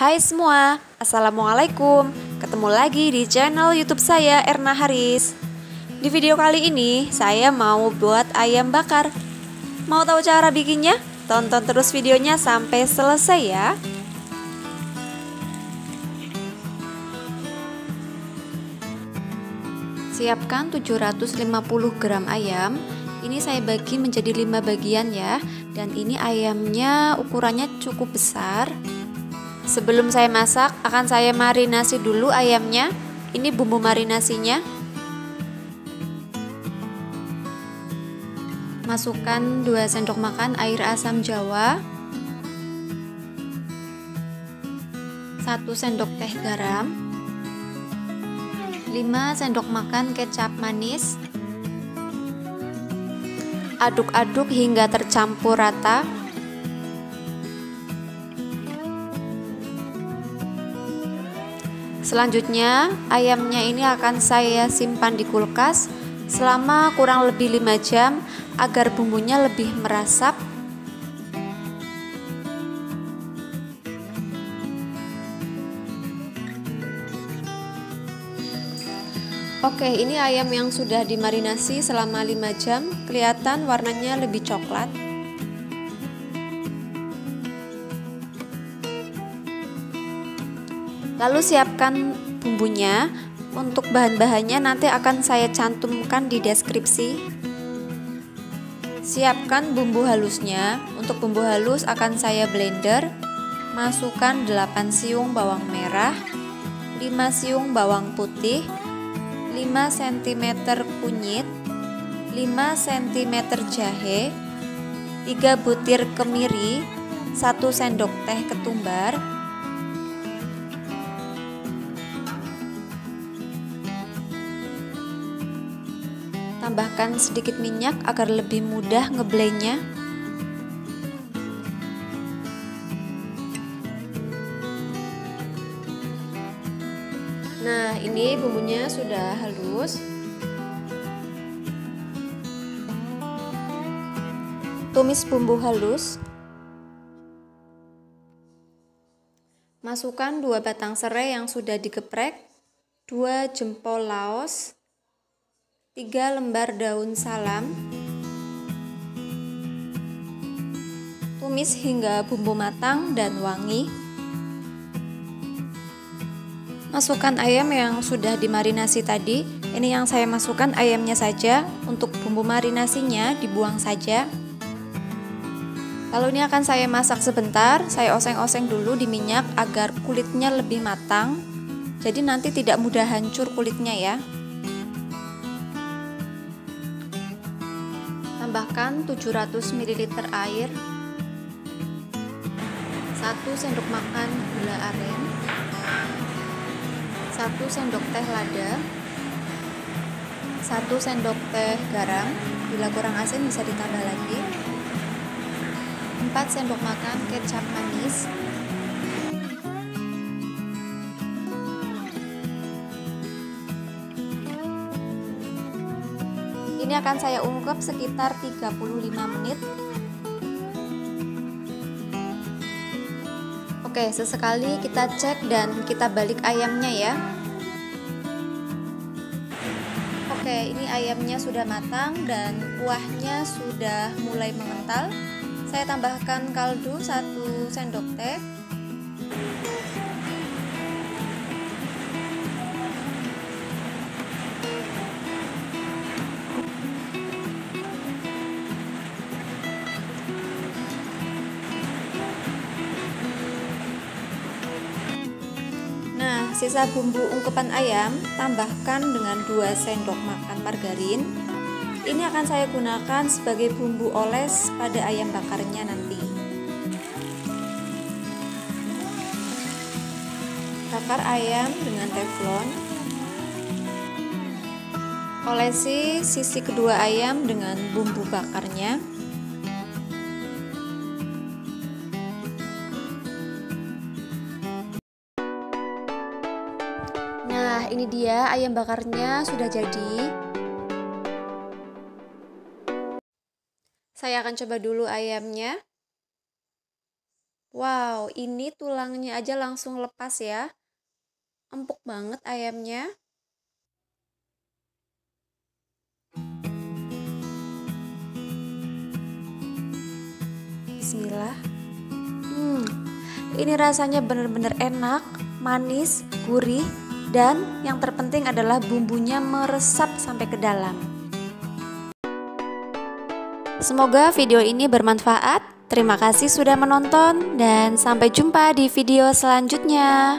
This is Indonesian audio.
Hai semua, Assalamualaikum. Ketemu lagi di channel YouTube saya, Erna Haris. Di video kali ini, saya mau buat ayam bakar. Mau tahu cara bikinnya? Tonton terus videonya sampai selesai ya. Siapkan 750 gram ayam. Ini saya bagi menjadi 5 bagian ya. Dan ini ayamnya ukurannya cukup besar. Sebelum saya masak, akan saya marinasi dulu ayamnya. Ini bumbu marinasinya. Masukkan 2 sendok makan air asam jawa, 1 sendok teh garam, 5 sendok makan kecap manis. Aduk-aduk hingga tercampur rata. Selanjutnya, ayamnya ini akan saya simpan di kulkas selama kurang lebih 5 jam agar bumbunya lebih meresap. Oke, ini ayam yang sudah dimarinasi selama 5 jam, kelihatan warnanya lebih coklat. Lalu siapkan bumbunya. Untuk bahan-bahannya nanti akan saya cantumkan di deskripsi. Siapkan bumbu halusnya. Untuk bumbu halus akan saya blender. Masukkan 8 siung bawang merah, 5 siung bawang putih, 5 cm kunyit, 5 cm jahe, 3 butir kemiri, 1 sendok teh ketumbar, tambahkan sedikit minyak agar lebih mudah ngeblendnya. Nah, ini bumbunya sudah halus. Tumis bumbu halus. Masukkan 2 batang serai yang sudah digeprek, 2 jempol laos, 3 lembar daun salam. Tumis hingga bumbu matang dan wangi. Masukkan ayam yang sudah dimarinasi tadi. Ini yang saya masukkan ayamnya saja. Untuk bumbu marinasinya dibuang saja. Lalu ini akan saya masak sebentar. Saya oseng-oseng dulu di minyak agar kulitnya lebih matang. Jadi nanti tidak mudah hancur kulitnya ya. Tambahkan 700 ml air, 1 sendok makan gula aren, 1 sendok teh lada, 1 sendok teh garam. Bila kurang asin bisa ditambah lagi, 4 sendok makan kecap manis, ini akan saya ungkep sekitar 35 menit. Oke, sesekali kita cek dan kita balik ayamnya ya. Oke, ini ayamnya sudah matang dan kuahnya sudah mulai mengental. Saya tambahkan kaldu 1 sendok teh. Sisa bumbu ungkepan ayam tambahkan dengan 2 sendok makan margarin. Ini akan saya gunakan sebagai bumbu oles pada ayam bakarnya nanti. Bakar ayam dengan teflon. Olesi sisi kedua ayam dengan bumbu bakarnya. Nah, ini dia ayam bakarnya sudah jadi. Saya akan coba dulu ayamnya. Wow, ini tulangnya aja langsung lepas ya. Empuk banget ayamnya. Bismillah. Ini rasanya benar-benar enak, manis, gurih, dan yang terpenting adalah bumbunya meresap sampai ke dalam. Semoga video ini bermanfaat. Terima kasih sudah menonton dan sampai jumpa di video selanjutnya.